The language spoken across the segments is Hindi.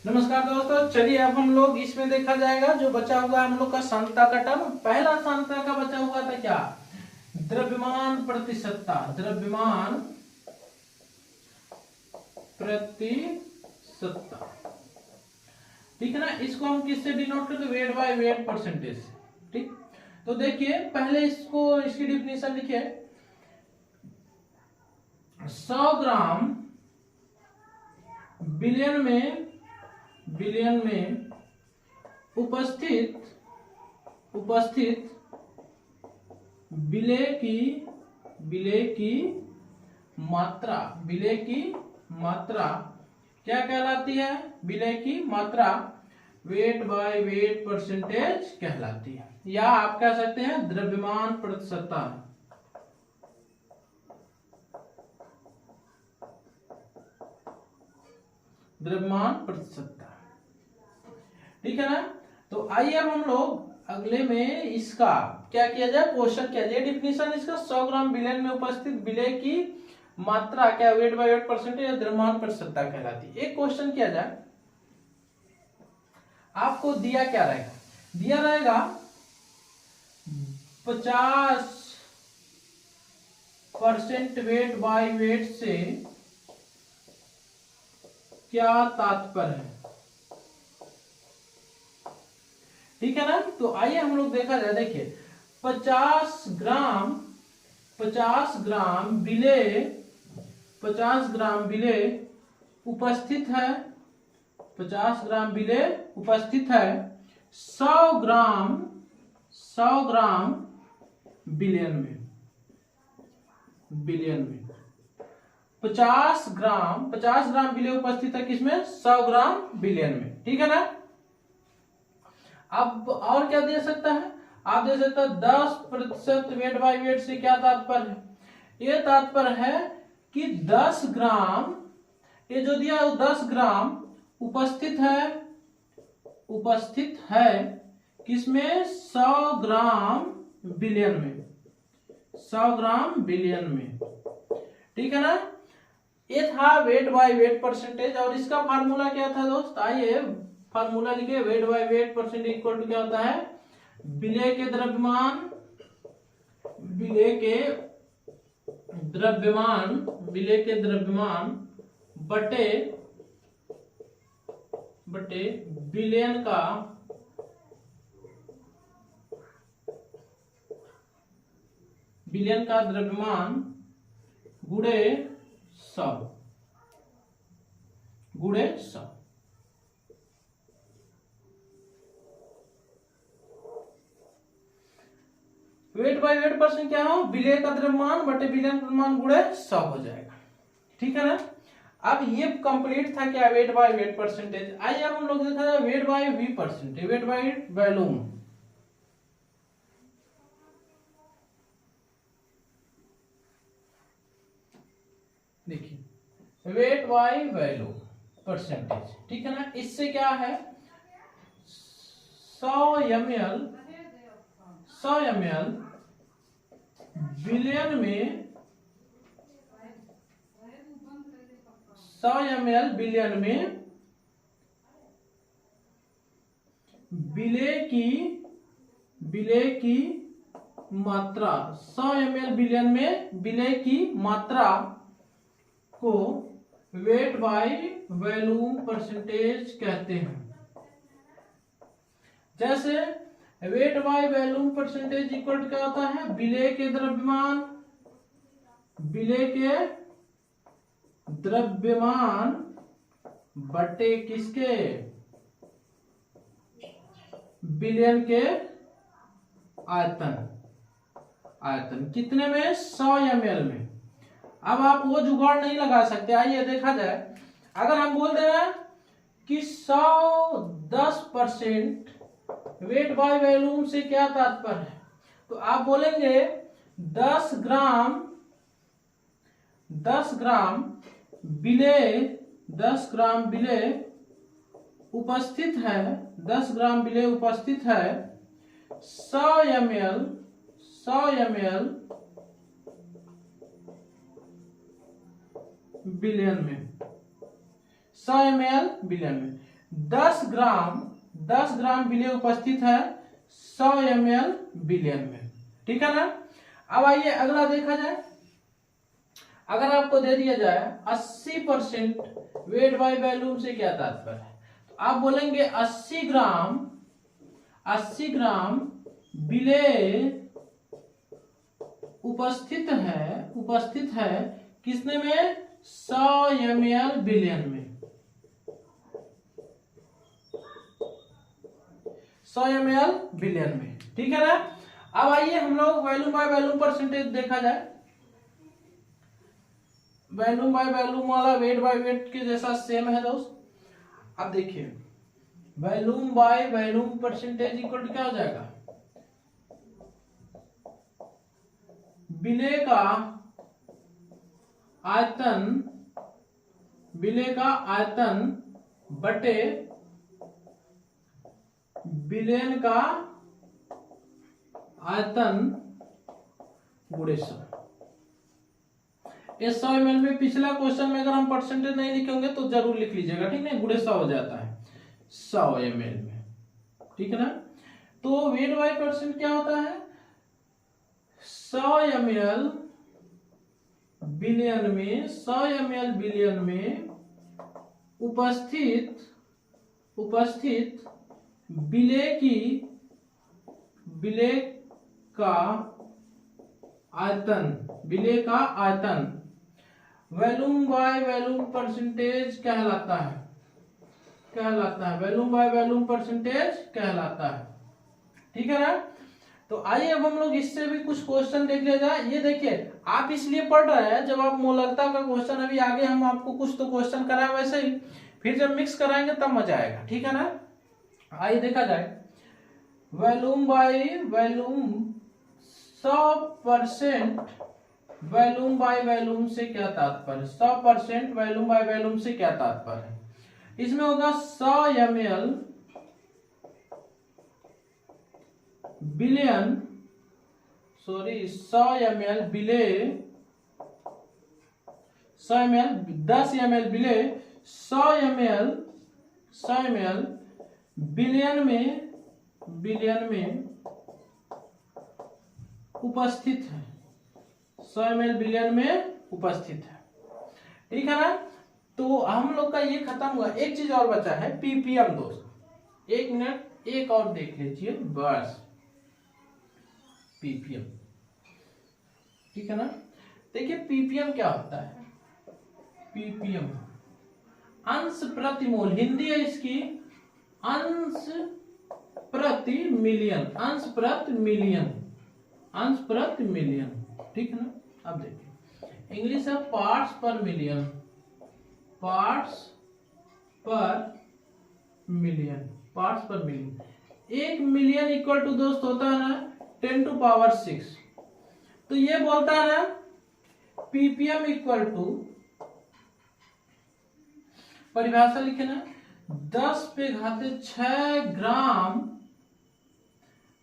नमस्कार दोस्तों, चलिए अब हम लोग इसमें देखा जाएगा जो बचा हुआ है हम लोग का सांद्रता का टर्म। पहला सांद्रता का बचा हुआ था क्या? द्रव्यमान प्रतिशतता। द्रव्यमान प्रतिशतता, ठीक है ना। इसको हम किससे डिनोट करते हैं? वेट बाय वेट परसेंटेज से। ठीक, तो देखिए पहले इसको इसकी डिफिनेशन लिखिए। 100 ग्राम बिलियन में उपस्थित विलेय की मात्रा क्या कहलाती है? विलेय की मात्रा वेट बाय वेट परसेंटेज कहलाती है, या आप कह सकते हैं द्रव्यमान प्रतिशतता। द्रव्यमान प्रतिशतता, ठीक है ना। तो आइए अब हम लोग अगले में इसका क्या किया जाए, क्वेश्चन किया जाए। डिफिनेशन इसका 100 ग्राम बिलियन में उपस्थित विलेय की मात्रा क्या वेट बाय वेट परसेंटेज या द्रव्यमान प्रतिशतता कहलाती है। एक क्वेश्चन किया जाए। आपको दिया क्या रहेगा? दिया रहेगा 50% वेट बाय वेट से क्या तात्पर्य है, ठीक है ना। तो आइए हम लोग देखा जाए। देखिए 50 ग्राम विलेय उपस्थित है। 50 ग्राम विलेय उपस्थित है 100 ग्राम बिलियन में 50 ग्राम विलेय उपस्थित है किसमें? 100 ग्राम बिलियन में, ठीक है ना। अब और क्या दे सकता है? आप दे सकते हैं 10% वेट बाय वेट से क्या तात्पर्य है? ये तात्पर्य है कि 10 ग्राम, ये जो दिया 10 ग्राम उपस्थित है किसमें? 100 ग्राम बिलियन में, 100 ग्राम बिलियन में, ठीक है ना। ये था वेट बाय वेट परसेंटेज। और इसका फार्मूला क्या था दोस्त? आइए फार्मूला लिखिए। Weight by weight percentage equal to क्या होता है? विलेय के द्रव्यमान बटे बिलियन का द्रव्यमान गुणे 100 वेट बाय वेट परसेंट क्या हो? विलेय का द्रव्यमान बटे बिलियन का द्रव्यमान गुणे 100 हो जाएगा, ठीक है ना। अब ये कंप्लीट था क्या? Wait by weight percentage. आइए अब हम लोग देखा जाए weight by we percentage, wait by volume. देखिए वेट बाय वॉल्यूम परसेंटेज, ठीक है ना। इससे क्या है? 100 ml बिलियन में 100 ml बिलियन में विलेय की मात्रा, 100 ml बिलियन में विलेय की मात्रा को वेट बाय वॉल्यूम परसेंटेज कहते हैं। जैसे weight by volume percentage equal to क्या होता है? विलेय के द्रव्यमान बटे किसके? बिलियन के आयतन कितने में? 100 ml में। अब आप वो जुगाड़ नहीं लगा सकते। आइए देखा जाए। अगर हम बोल दे रहे हैं कि 10% वेट बाय वॉल्यूम से क्या तात्पर्य है, तो आप बोलेंगे 10 ग्राम विलेय उपस्थित है 100 ml बिलियन में, 100 ml बिलियन में। 10 ग्राम विलेय उपस्थित है 100 ml विलयन में। ठीक है ना। अब आइए अगला देखा जाए। अगर आपको दे दिया जाए 80% वेट बाय वॉल्यूम से क्या तात्पर्य है, तो आप बोलेंगे 80 ग्राम विलेय उपस्थित है किसने में, 100 ml विलयन में, 100 ml विलयन में। ठीक है ना। अब आइए हम लोग वॉल्यूम बाय वॉल्यूम परसेंटेज देखा जाए। वॉल्यूम बाय वॉल्यूम वाला वेट बाय वेट के जैसा सेम है दोस्त। अब देखिए volume by volume percentage equal to क्या हो जाएगा, विलेय का आयतन बटे विलयन का आयतन गुणे 100। ये 100 ml में पिछला क्वेश्चन में अगर हम परसेंटेज नहीं लिखेंगे तो जरूर लिख लीजिएगा, ठीक है। गुणे 100 हो जाता है 100 ml में। ठीक है ना। तो वेट बाय परसेंट क्या होता है, 100 ml विलयन में, 100 ml विलयन में उपस्थित विलेय का आयतन वॉल्यूम बाय वॉल्यूम परसेंटेज कहलाता है। वॉल्यूम बाय वॉल्यूम परसेंटेज कहलाता है। ठीक है ना। तो आइए अब हम लोग इससे भी कुछ क्वेश्चन देख लिया जाए। ये देखिए आप इसलिए पढ़ रहे हैं, जब आप मोलरता का क्वेश्चन अभी आगे हम आपको कुछ तो क्वेश्चन कराए वैसे ही, फिर जब मिक्स कराएंगे तब मजा आएगा। ठीक है ना। आइए देखा जाए volume by volume 100% volume by volume से क्या तात्पर्य, 100% वॉल्यूम बाय वॉल्यूम से क्या तात्पर्य है। इसमें होगा 100 ml विलयन, 100 ml विलेय, 100 ml 10 ml विलेय 100 ml विलयन में उपस्थित है, 100 ml विलयन में उपस्थित है। ठीक है ना। तो हम लोग का ये खत्म हुआ। एक चीज और बचा है पीपीएम दोस्त, एक मिनट एक और देख लीजिए बस, पीपीएम। ठीक है ना। देखिए पीपीएम क्या होता है, पीपीएम अंश प्रति मोल, हिंदी है इसकी अंश प्रति मिलियन, अंश प्रति मिलियन। ठीक है ना। अब देखिए इंग्लिश है पार्ट्स पर मिलियन, पार्ट्स पर मिलियन। 1 मिलियन इक्वल टू दोस्त होता है ना 10 to power 6। तो ये बोलता है ना पीपीएम इक्वल टू, परिभाषा लिखे ना 10⁶ ग्राम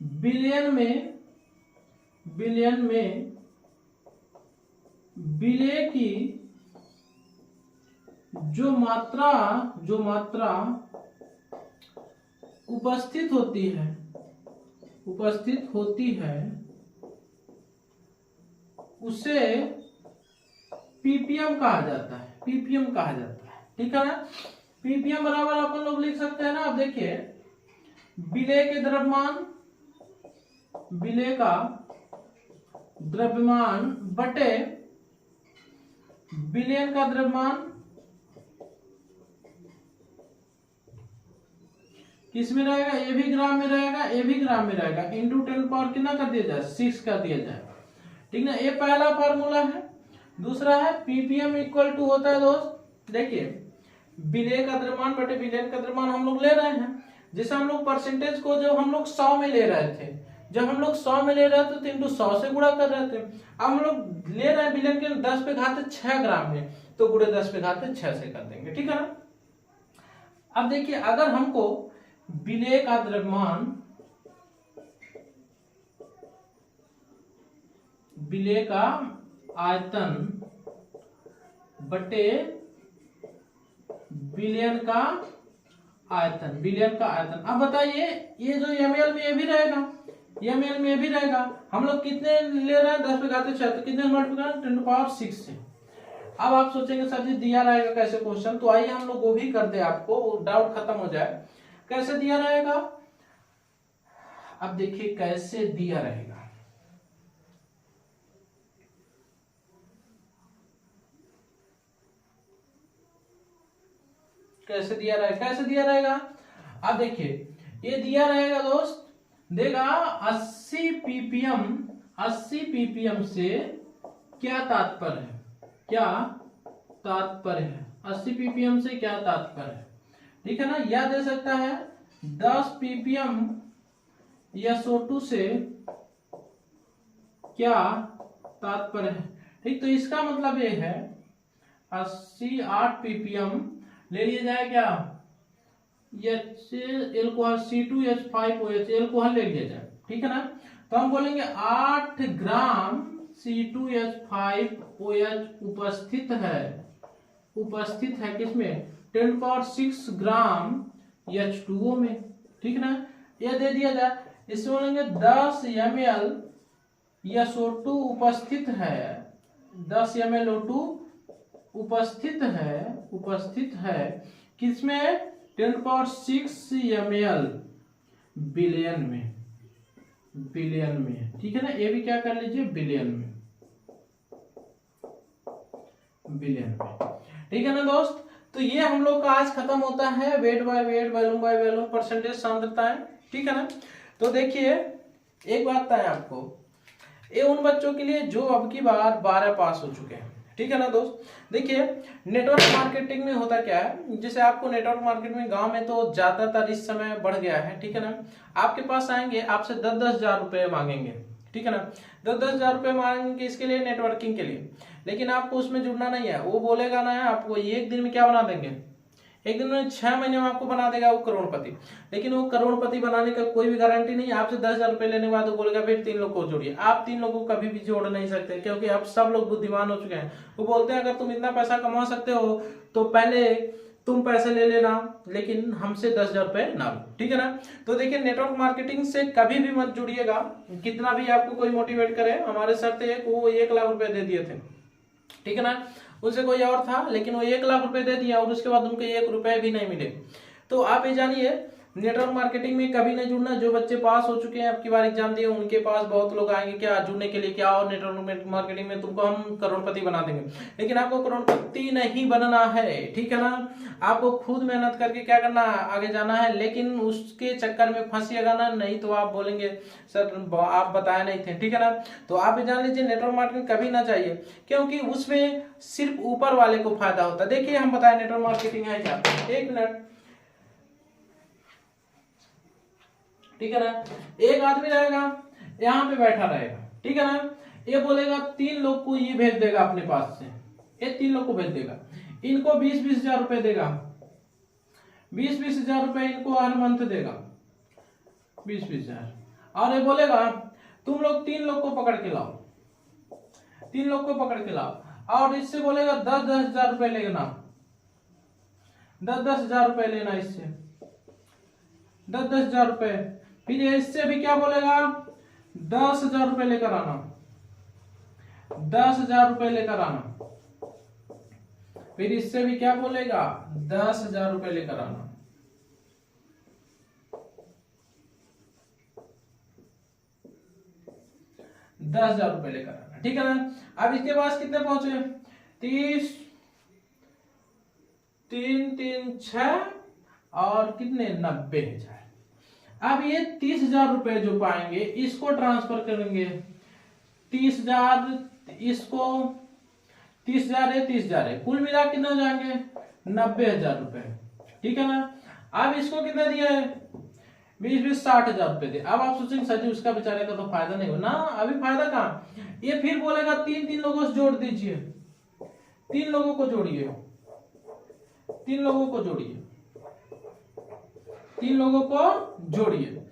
बिलियन में विलेय की जो मात्रा उपस्थित होती है उसे पीपीएम कहा जाता है, ठीक है ना। पीपीएम बराबर अपन लोग लिख सकते हैं ना। अब देखिए विलेय के द्रव्यमान, विलेय का द्रव्यमान बटे विलयन का द्रव्यमान किस में रहेगा, ये भी ग्राम में रहेगा, इंटू 10 पावर कितना कर दिया जाए 6 कर दिया जाए। ठीक ना। ये पहला फार्मूला है। दूसरा है पीपीएम इक्वल टू होता है दोस्त, देखिए विलेय का द्रव्यमान बटे विलयन का द्रव्यमान हम लोग ले रहे हैं। जैसे हम लोग परसेंटेज को जब हम लोग 100 में ले रहे थे, तो इंटू 100 से गुणा कर रहे थे। अब हम लोग ले रहे हैं विलयन के 10⁶ ग्राम में, तो गुणे 10⁶ से कर देंगे। ठीक है ना। अब देखिए अगर हमको विलेय का द्रव्यमान, विलेय का आयतन बटे विलयन का आयतन, बिलियन का आयतन। अब बताइए ये जो ml में ये भी रहेगा, ml में ये भी रहेगा। हम लोग कितने ले रहे हैं 10 पे घाते 6, तो कितने मल्टीप्लाई 10⁻6 से। अब आप सोचेंगे सर जी दिया रहेगा कैसे क्वेश्चन, तो आइए हम लोग वो भी कर दे, आपको डाउट खत्म हो जाए। कैसे दिया रहेगा, अब देखिए कैसे दिया रहेगा। कैसे दिया रहेगा, कैसे दिया रहेगा, अब देखिए ये दिया रहेगा दोस्त, देगा 80 ppm, 80 ppm से क्या तात्पर्य है, क्या तात्पर्य है, 80 ppm से क्या तात्पर्य है, ठीक है ना। या दे सकता है 10 ppm SO2 से क्या तात्पर्य है, ठीक। तो इसका मतलब ये है 80 8 ppm ले लिया जाए क्या, एल्कोहल C2H5OH एल्कोहल ले लिया जाए, ठीक है ना। तो हम बोलेंगे 8 ग्राम C2H5OH उपस्थित है किसमें, 10⁻6 ग्राम H2O में, ठीक ना। ये दे दिया जाए, इससे बोलेंगे 10 ml SO2 उपस्थित है, 10 ml O2 उपस्थित है किसमें, 10⁻6 ml बिलियन में, ठीक है ना। ये भी क्या कर लीजिए बिलियन में, ठीक है ना दोस्त। तो ये हम लोग का आज खत्म होता है wait by wait, volume by volume, percentage सांद्रता है, ठीक है ना। तो देखिए एक बात बताएं आपको, ये उन बच्चों के लिए जो अब की बार 12 पास हो चुके हैं, ठीक है ना दोस्त। देखिए नेटवर्क मार्केटिंग में होता क्या है, जैसे आपको नेटवर्क मार्केटिंग में गांव में तो ज्यादातर इस समय बढ़ गया है, ठीक है ना। आपके पास आएंगे, आपसे 10-10 हजार रुपए मांगेंगे, ठीक है ना। 10-10 हजार रुपए मांगेंगे इसके लिए, नेटवर्किंग के लिए, लेकिन आपको उसमें जुड़ना नहीं है। वो बोलेगा ना आपको एक दिन में क्या बना देंगे, एक दिन में 6 महीने में आपको बना देगा वो करोड़पति, लेकिन वो करोड़पति बनाने का कोई भी गारंटी नहीं। आपसे 10 हजार रुपए लेने के बाद वो बोलेगा फिर 3 लोग को जोड़िए, आप 3 लोगों को कभी भी जोड़ नहीं सकते, क्योंकि अब सब लोग बुद्धिमान हो चुके हैं। वो बोलते हैं अगर तुम इतना पैसा कमा सकते हो तो पहले तुम पैसे ले लेना, लेकिन हमसे 10 हजार रुपए ना लो, ठीक है ना। तो देखिए नेटवर्क मार्केटिंग से कभी भी मत जुड़िएगा, कितना भी आपको कोई मोटिवेट करे। हमारे सर थे वो 1 लाख रुपए दे दिए थे, ठीक है ना। उनसे कोई और था, लेकिन वो 1 लाख रुपए दे दिया और उसके बाद उनको 1 रुपए भी नहीं मिले। तो आप ये जानिए नेटवर्क मार्केटिंग में कभी नहीं जुड़ना। जो बच्चे पास हो चुके हैं, अब की बार एग्जाम दिए, उनके पास बहुत लोग आएंगे क्या जुड़ने के लिए, क्या और नेटवर्क मार्केटिंग में तुमको हम करोड़पति बना देंगे, लेकिन आपको करोड़पति नहीं बनना है, ठीक है ना। आपको खुद मेहनत करके क्या करना है, आगे जाना है, लेकिन उसके चक्कर में फंसिएगा ना, नहीं तो आप बोलेंगे सर आप बताए नहीं थे, ठीक है ना। तो आप जान लीजिए नेटवर्क मार्केटिंग कभी ना चाहिए, क्योंकि उसमें सिर्फ ऊपर वाले को फायदा होता है। देखिए हम बताए नेटवर्क मार्केटिंग है क्या, 1 मिनट, ठीक है ना। एक आदमी रहेगा यहाँ पे बैठा रहेगा, ठीक है ना। ये बोलेगा 3 लोग को ये भेज देगा अपने पास से, ये 3 लोग को भेज देगा, इनको 20-20 हजार रुपए देगा, 20-20 हजार रुपए इनको हर मंथ देगा, 20-20 हजार। और ये बोलेगा तुम लोग 3 लोग को पकड़ के लाओ, 3 लोग को पकड़ के लाओ, और इससे बोलेगा 10-10 हजार रुपए लेना, 10-10 हजार रुपए लेना, इससे 10-10 हजार रुपए। फिर इससे भी क्या बोलेगा 10 हजार रुपए लेकर आना, 10 हजार रुपए लेकर आना। फिर इससे भी क्या बोलेगा 10 हजार रुपए लेकर आना। दस हजार रुपए लेकर आना, ठीक है ना। अब इसके पास कितने पहुंचे, 30, 3 3 6 और कितने 90 हजार। अब ये 30 हजार रुपए जो पाएंगे इसको ट्रांसफर करेंगे, 30 हजार इसको, 30 हजार है, 30 हजार है, कुल मिला कितने हो जाएंगे 90 हजार रुपए, ठीक है ना। अब इसको कितना दिया है 20-20 60 हजार रुपए दे। अब आप सोचेंगे सर जी उसका बेचारे का तो फायदा नहीं हो ना, अभी फायदा कहाँ। ये फिर बोलेगा 3-3 लोगों से जोड़ दीजिए, 3 लोगों को जोड़िए, 3 लोगों को जोड़िए, 3 लोगों को जोड़िए।